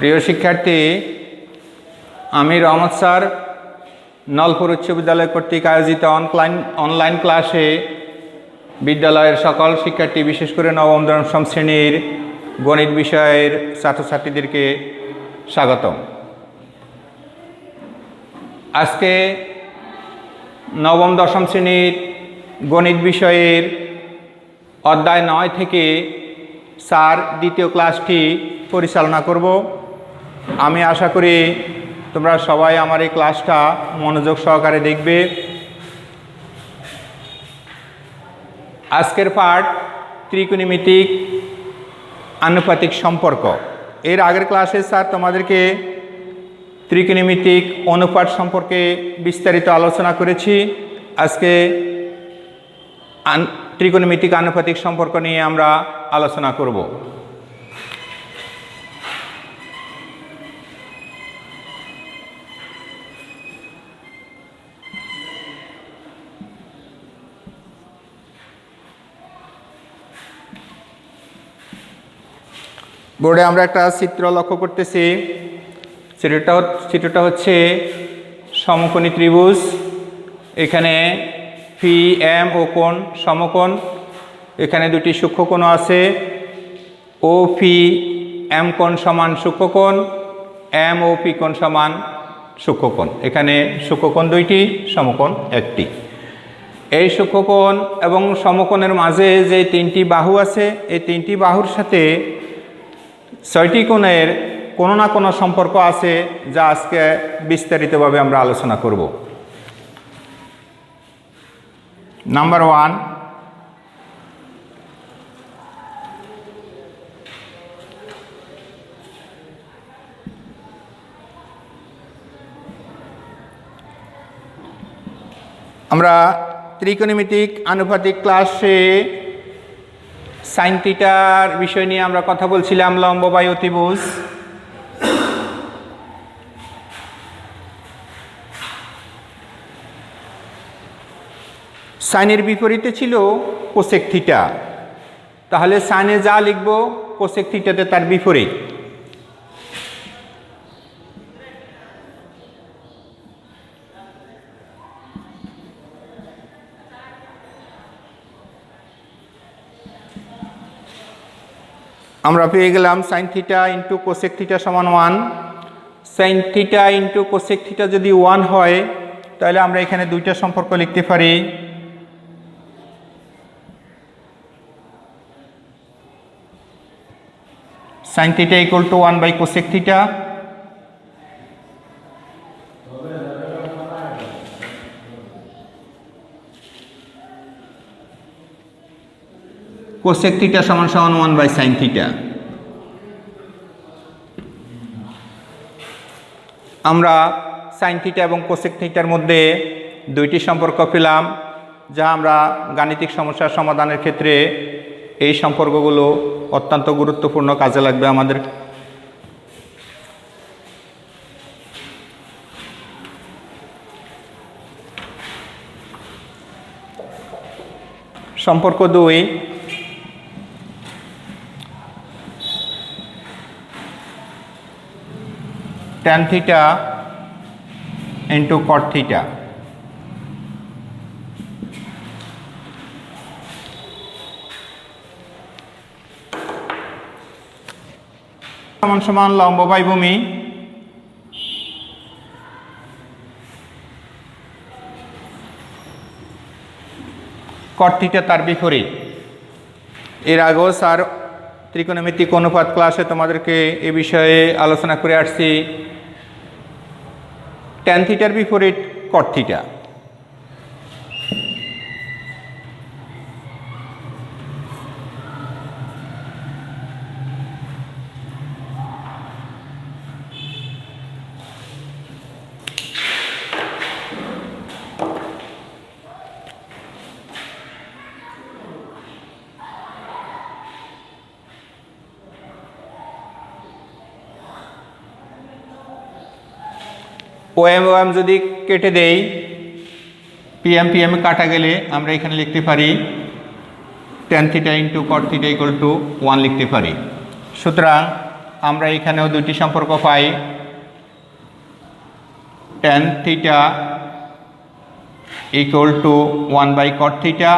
প্রিয় শিক্ষার্থী, আমি রহমত স্যার নলপুর উচ্চ বিদ্যালয় কর্তৃক আয়োজিত অনলাইন ক্লাসে বিদ্যালয়ের সকল শিক্ষার্থী, বিশেষ করে নবম দশম শ্রেণীর গণিত বিষয়ের ছাত্রছাত্রীদেরকে স্বাগতম। আজকে নবম দশম শ্রেণীর গণিত বিষয়ের অধ্যায় 9 থেকে স্যার দ্বিতীয় ক্লাসটি পরিচালনা করব। আমি আশা করি তোমরা সবাই আমার এই ক্লাসটা মনোযোগ সহকারে দেখবে। আজকের পাঠ ত্রিকোণমিতিক আনুপাতিক সম্পর্ক। এর আগের ক্লাসে স্যার তোমাদেরকে ত্রিকোণমিতিক অনুপাত সম্পর্কে বিস্তারিত আলোচনা করেছি। আজকে ত্রিকোণমিতিক আনুপাতিক সম্পর্ক নিয়ে আমরা আলোচনা করব। বোর্ডে আমরা একটা চিত্র লক্ষ্য করতেছি। চিত্রটা হচ্ছে সমকোণী ত্রিভুজ। এখানে পি এম ও কোণ সমকোণ। এখানে দুটি সূক্ষ্মকোণ আছে। ও পি এম কোণ সমান সূক্ষ্মকোণ, এম ও পি কোণ সমান সূক্ষ্মকোণ। এখানে সূক্ষ্মকোণ দুইটি, সমকোণ একটি। এই সূক্ষ্মকোণ এবং সমকোণের মাঝে যে তিনটি বাহু আছে, এই তিনটি বাহুর সাথে 6টি কোণের কোনো না কোনো সম্পর্ক আছে, যা আজকে বিস্তারিতভাবে আমরা আলোচনা করব। নাম্বার 1, আমরা ত্রিকোণমিতিক আনুপাতিক ক্লাসে সাইন থিটার বিষয় নিয়ে আমরা কথা বলছিলাম। লম্ব বাহু ত্রিভুজ, সাইনের বিপরীতে ছিল কোসেক থিটা। তাহলে সাইনে যা লিখব, কোসেক থিটাতে তার বিপরীত। আমরা পেয়ে গেলাম sine theta into cosec theta সমান 1। Sine theta into cosec theta যদি 1 হয়, তাহলে আমরা এখানে দুইটা সম্পর্ক লিখতে পারি। Sine theta equal to 1 by cosec theta. Cosec theta সমান 1 বাই সাইন থিটা। আমরা সাইন থিটা এবং কোসেক থিটার মধ্যে দুইটি সম্পর্ক পেলাম, যা আমরা গাণিতিক সমস্যার সমাধানের ক্ষেত্রে এই সম্পর্কগুলো অত্যন্ত গুরুত্বপূর্ণ কাজে লাগবে আমাদের। সম্পর্ক 2, tan theta into cot theta. সমান সমান লম্ব বাই ভূমি। cot থিটা তার বিপরীত। এর আগেও স্যার ত্রিকোণমিতিক অনুপাত ক্লাসে তোমাদেরকে এ বিষয়ে আলোচনা করে আসছি। tan থিটার বিপরীত cot থিটা। ওএম ওএম যদি কেটে দেই, পিএম পিএম কাটা গেলে আমরা এখানে লিখতে পারি tan theta into cot theta equal to 1 লিখতে পারি। সুতরাং আমরা এখানেও দুটি সম্পর্ক পাই, tan theta equal two 1/cot theta,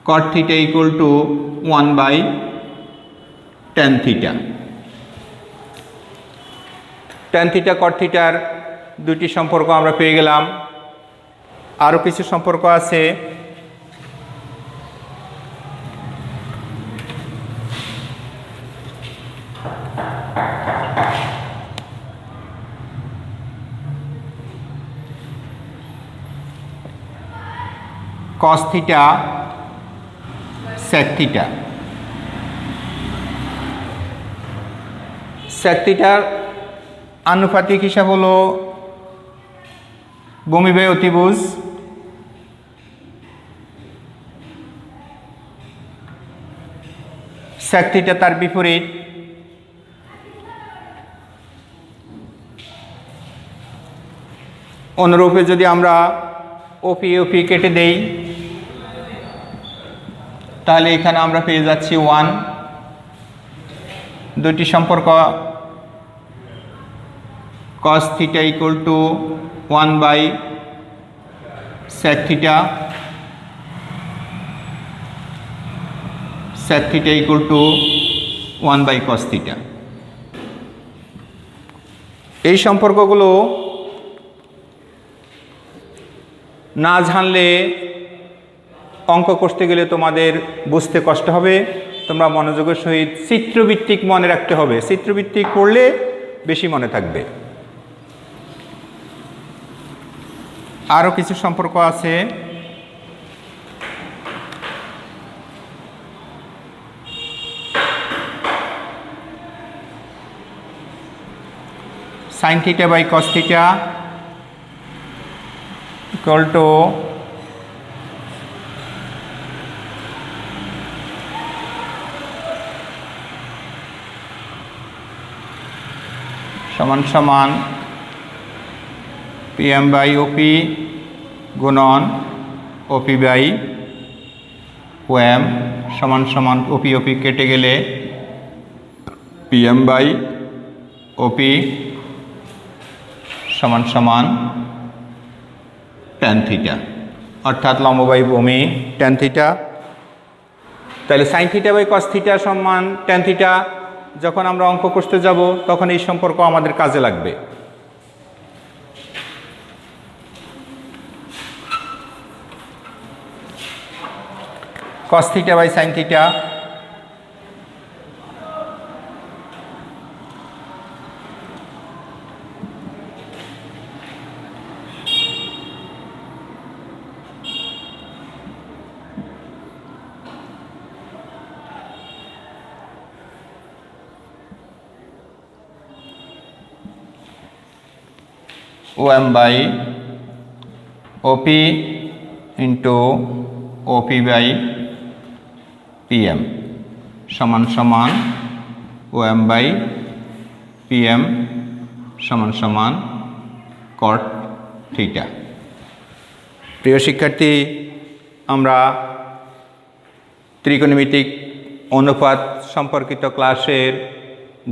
cot theta equal two 1/tan theta. tan theta cot থিটার দুটি সম্পর্ক আমরা পেয়ে গেলাম। আরও কিছু সম্পর্ক আছে। cos theta sec theta, sec থিটার আনুপাতিক হিসাব হলো ভূমিবাহী অতিভুজ, sec থিটা তার বিপরীত। অনুরূপে যদি আমরা ওপি ওপি কেটে দেই তাহলে এখানে আমরা পেয়ে যাচ্ছি 1। দুটি সম্পর্ক cos theta equal two 1/sec theta, sec theta equal two 1/cos theta. এই সম্পর্কগুলো না জানলে অঙ্ক করতে গেলে তোমাদের বুঝতে কষ্ট হবে। তোমরা মনোযোগের সহিত চিত্রভিত্তিক মনে রাখতে হবে, চিত্রভিত্তিক পড়লে বেশি মনে থাকবে। আরও কিছু সম্পর্ক আছে। sin theta by cos theta equal to সমান সমান PM বাই OP গুণন OP বাই OM সমান সমান OP OP কেটে গেলে PM বাই OP সমান সমান tan থিটা, অর্থাৎ লম্ব বাই ভূমি tan থিটা। তাহলে sin theta by cos theta সমান tan থিটা যখন আমরা অঙ্ক করতে যাব তখন এই সম্পর্ক আমাদের কাজে লাগবে। cos theta by sin theta OM by OP into OP by PM সমান সমান OM বাই PM সমান সমান cot থিটা। প্রিয় শিক্ষার্থী, আমরা ত্রিকোণমিতিক অনুপাত সম্পর্কিত ক্লাসের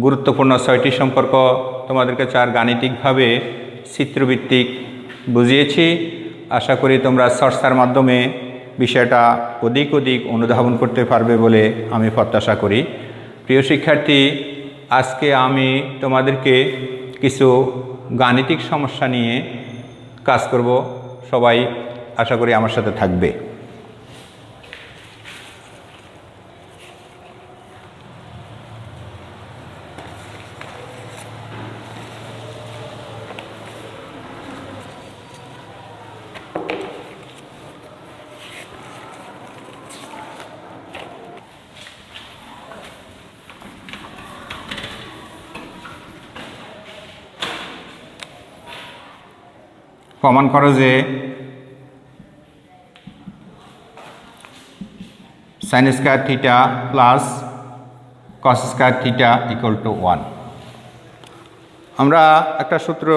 গুরুত্বপূর্ণ 6টি সম্পর্ক তোমাদের কাছে আর গাণিতিকভাবে চিত্রভিত্তিক বুঝিয়েছি। আশা করি তোমরা চর্চার মাধ্যমে বিষয়টা অধিক অনুধাবন করতে পারবে বলে আমি প্রত্যাশা করি। প্রিয় শিক্ষার্থী, আজকে আমি তোমাদেরকে কিছু গাণিতিক সমস্যা নিয়ে কাজ করব। সবাই আশা করি আমার সাথে থাকবে। প্রমাণ করো যে sin square theta plus cos square theta equal to 1। আমরা একটা সূত্র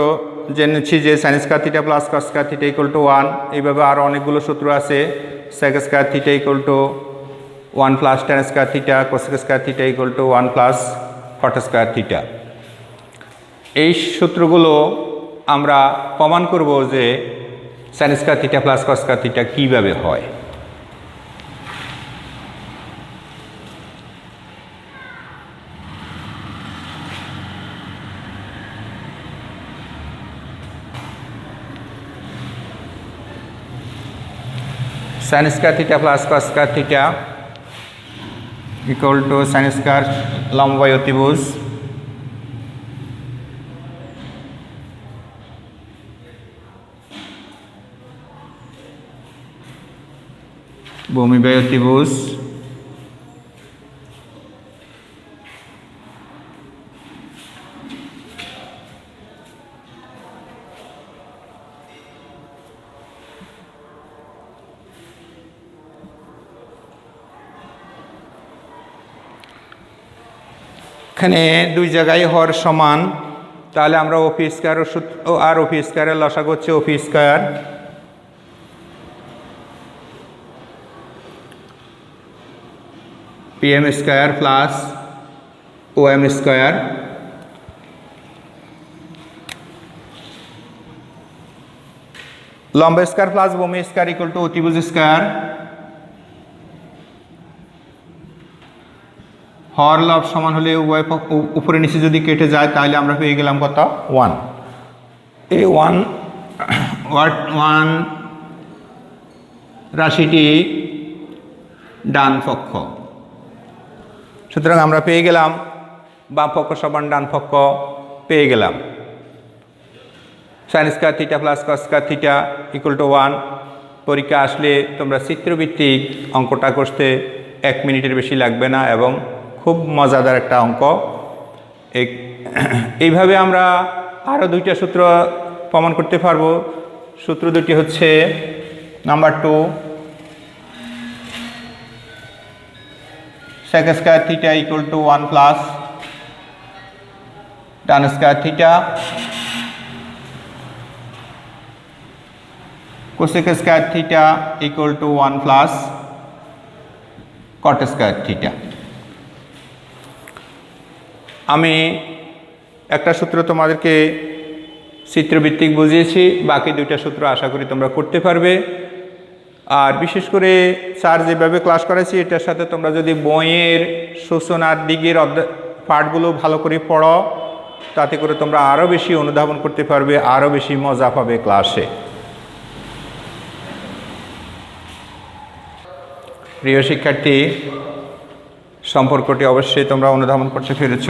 জেনেছি যে sin square theta plus cos square theta equal to 1। এইভাবে আরও অনেকগুলো সূত্র আছে। sec square theta equal to 1 plus tan square theta cosec square theta equal to 1 plus cot square theta. এই সূত্রগুলো আমরা প্রমাণ করব যে sin square theta plus cos square theta কীভাবে হয়। sin square theta plus cos square theta equal two sin square লম্ব by অতিভুজ ভূমি বাই অতিভুজ এখানে দুই জায়গায় হর সমান, তাহলে আমরা ওপি স্কয়ার আর ওপি স্কয়ারের লসাগু হচ্ছে OP square PM square plus OM square লম্ব স্কয়ার প্লাস ভূমি স্কয়ার ইকুয়াল টু অতিভুজ স্কয়ার। হর লব সমান হলে উভয় উপরে নিচে যদি কেটে যায় তাহলে আমরা পেয়ে গেলাম কত 1। এই 1 রাশিটি ডান পক্ষ, সুতরাং আমরা পেয়ে গেলাম বাম পক্ষ সমান ডান পক্ষ পেয়ে গেলাম। sin square theta plus cos square theta equal to 1। পরীক্ষা আসলে তোমরা চিত্রভিত্তিক অঙ্কটা করতে 1 মিনিটের বেশি লাগবে না এবং খুব মজাদার একটা অঙ্ক। এইভাবে আমরা আরও দুইটা সূত্র প্রমাণ করতে পারবো। সূত্র দুটি হচ্ছে number 2 sec square theta equal to 1 plus tan square theta cosec square theta equal to 1 plus cot square theta. আমি একটা সূত্র তোমাদেরকে চিত্রভিত্তিক বুঝিয়েছি, বাকি দুইটা সূত্র আশা করি তোমরা করতে পারবে। আর বিশেষ করে স্যার যেভাবে ক্লাস করেছি এটার সাথে তোমরা যদি বইয়ের সূচনার দিকের পাঠগুলো ভালো করে পড়ো, তাতে করে তোমরা আরও বেশি অনুধাবন করতে পারবে, আরও বেশি মজা পাবে ক্লাসে। প্রিয় শিক্ষার্থী, সম্পর্কটি অবশ্যই তোমরা অনুধাবন করতে পেরেছ।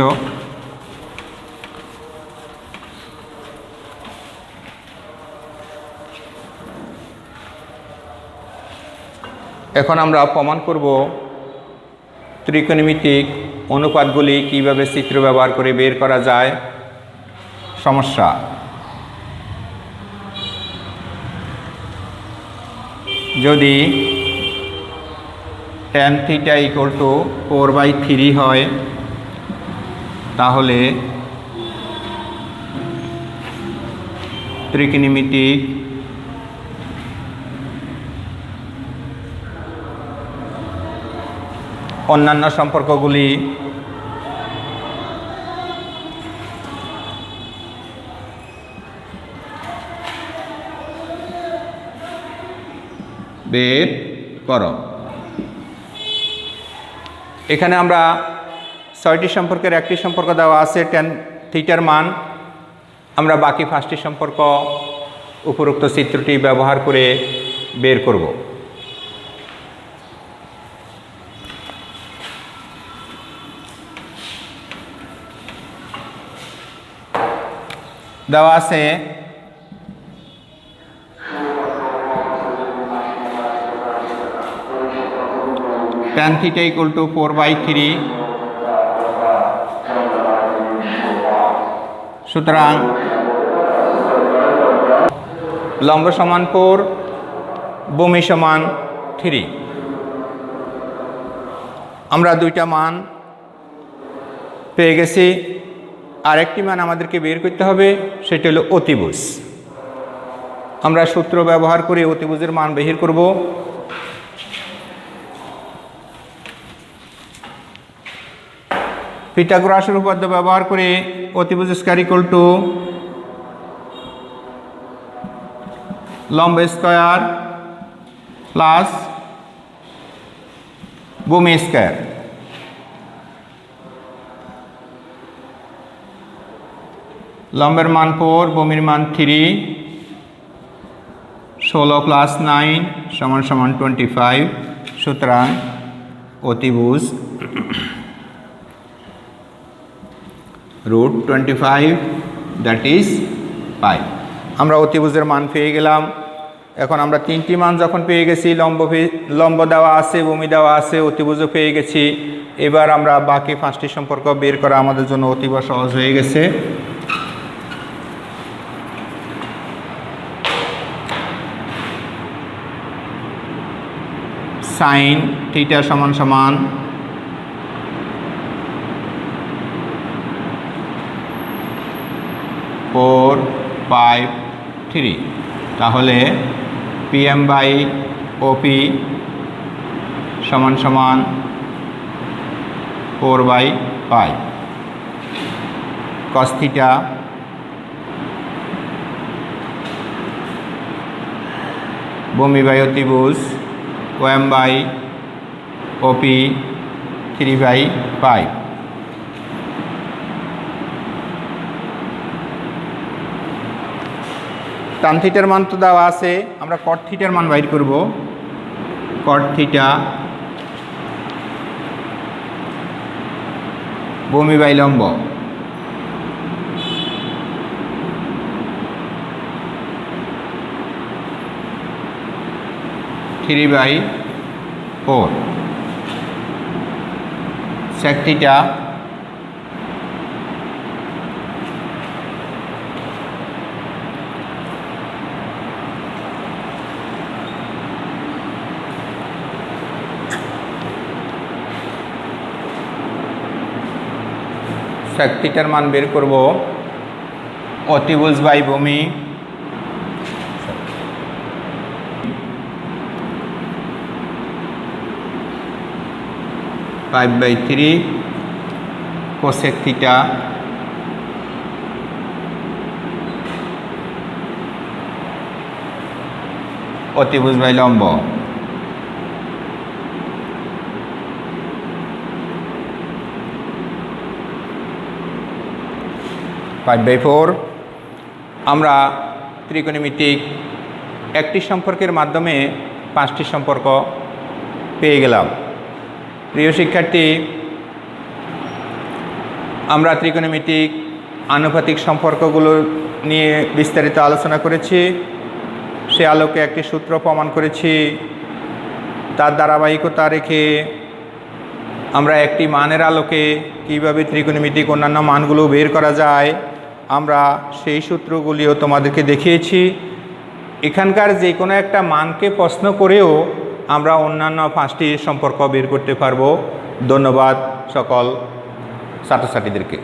এখন আমরা প্রমাণ করব ত্রিকোণমিতিক অনুপাতগুলি কিভাবে চিত্র ব্যবহার করে বের করা যায়। সমস্যা: যদি tan থিটা ইকুয়াল টু 4/3 হয় তাহলে ত্রিকোণমিতিক অন্যান্য সম্পর্কগুলি বের করো। এখানে আমরা 6টি সম্পর্কের একটি সম্পর্ক দেওয়া আছে tan থিটার মান। আমরা বাকি 5টি সম্পর্ক উপরোক্ত চিত্রটি ব্যবহার করে বের করব। দেওয়া আছে tan থিটা ইকুয়াল টু 4/3। সুতরাং লম্ব সমান 4, ভূমি সমান 3। আমরা দুইটা মান পেয়ে গেছি। আরেকটি মান আমাদেরকে বের করতে হবে, সেটা হলো অতিভুজ। আমরা সূত্র ব্যবহার করে অতিভুজের মান বের করব। পিথাগোরাসের উপপাদ্য ব্যবহার করে অতিভুজ স্কয়ার ইকুয়াল টু লম্ব স্কয়ার প্লাস ভূমি স্কয়ার। লম্বের মান 4, ভূমির মান 3, 16 + 9 = 25। সুতরাং অতিভুজ √25 দ্যাট ইজ পাই। আমরা অতিভুজের মান পেয়ে গেলাম। এখন আমরা তিনটি মান যখন পেয়ে গেছি, লম্ব দেওয়া আছে, ভূমি দেওয়া আছে, অতিভুজও পেয়ে গেছি, এবার আমরা বাকি 5টি সম্পর্ক বের করা আমাদের জন্য অতীব সহজ হয়ে গেছে। সাইন থিটা সমান সমান ফোর 5 3। তাহলে PM/OP সমান সমান 4/5। cos থিটা ভূমি বাই অতিভুজ OM/OP 3/5। tan থিটার মান তো দেওয়া আছে, আমরা cot থিটার মান বাইর করব। cot থিটা ভূমি বাই লম্ব 3/4। sec থিটা শক্তিটার মান বের করব অতিভুজ বাই ভূমি 5/3 cosec থিটা অতিভুজ বাই লম্ব 5/4। আমরা ত্রিকোণমিতিক একটি সম্পর্কের মাধ্যমে 5টি সম্পর্ক পেয়ে গেলাম। প্রিয় শিক্ষার্থী, আমরা ত্রিকোণমিতিক আনুপাতিক সম্পর্কগুলো নিয়ে বিস্তারিত আলোচনা করেছি। সে আলোকে একটি সূত্র প্রমাণ করেছি। তার ধারাবাহিকতা রেখে আমরা একটি মানের আলোকে কীভাবে ত্রিকোণমিতিক অন্যান্য মানগুলো বের করা যায়, আমরা সেই সূত্রগুলিও তোমাদেরকে দেখিয়েছি। এখানকার যে কোনো একটা মানকে প্রশ্ন করেও আমরা অন্যান্য 5টি সম্পর্ক বের করতে পারবো। ধন্যবাদ সকল ছাত্রছাত্রীদেরকে।